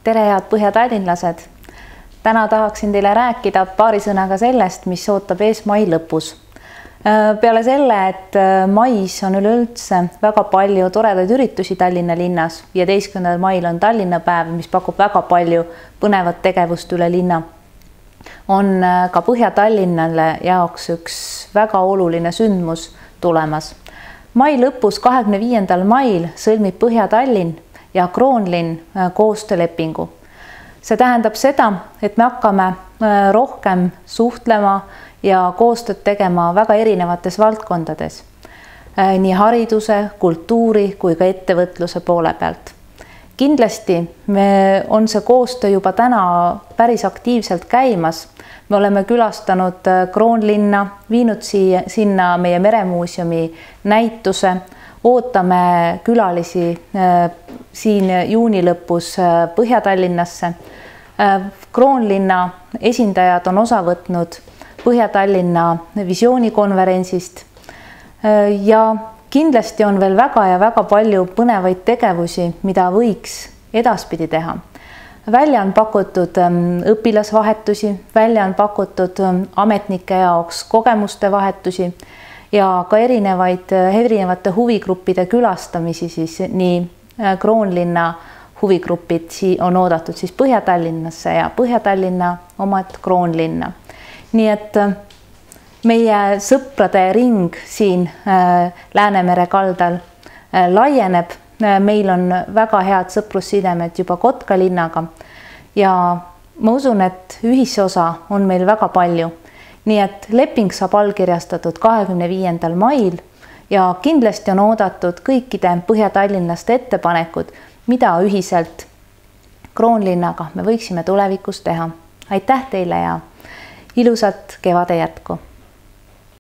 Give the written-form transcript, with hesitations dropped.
Tere, head põhjatallinlased! Täna tahaksin teile rääkida paari sõnaga sellest, mis ootab ees mai lõpus. Peale selle, et mais on üleüldse väga palju toredaid üritusi Tallinna linnas. 15. mail on Tallinna päev, mis pakub väga palju põnevat tegevust üle linna. On ka Põhja-Tallinnale jaoks üks väga oluline sündmus tulemas. Mai lõpus 25. mail sõlmib Põhja-Tallinn ja Kroonlinn koostöölepingu. See tähendab seda, et me hakkame rohkem suhtlema ja koostööd tegema väga erinevates valdkondades. Nii hariduse, kultuuri kui ka ettevõtluse poole pealt. Kindlasti on see koostöö juba täna päris aktiivselt käimas. Me oleme külastanud Kroonlinna, viinud sinna meie Meremuuseumi näituse. Ootame külalisi siin juuni lõpus Põhja-Tallinnasse. Kroonlinna esindajad on osa võtnud Põhja-Tallinna visioonikonverentsist ja kindlasti on veel väga palju põnevaid tegevusi, mida võiks edaspidi teha. Välja on pakutud õpilasvahetusi, välja on pakutud ametnike jaoks kogemuste vahetusi ja ka erinevate huvigruppide külastamisi, siis nii Kroonlinna huvigrupid on oodatud siis Põhja-Tallinnasse ja Põhja-Tallinna omad Kroonlinna. Nii et meie sõprade ring siin Läänemere kaldal laieneb. Meil on väga head sõprussidemed juba Kotka linnaga ja ma usun, et ühisosa on meil väga palju. Nii et leping saab allkirjastatud 25. mail ja kindlasti on oodatud kõikide Põhja-Tallinlaste ettepanekud, mida ühiselt Kroonlinnaga me võiksime tulevikus teha. Aitäh teile ja ilusat kevade jätku!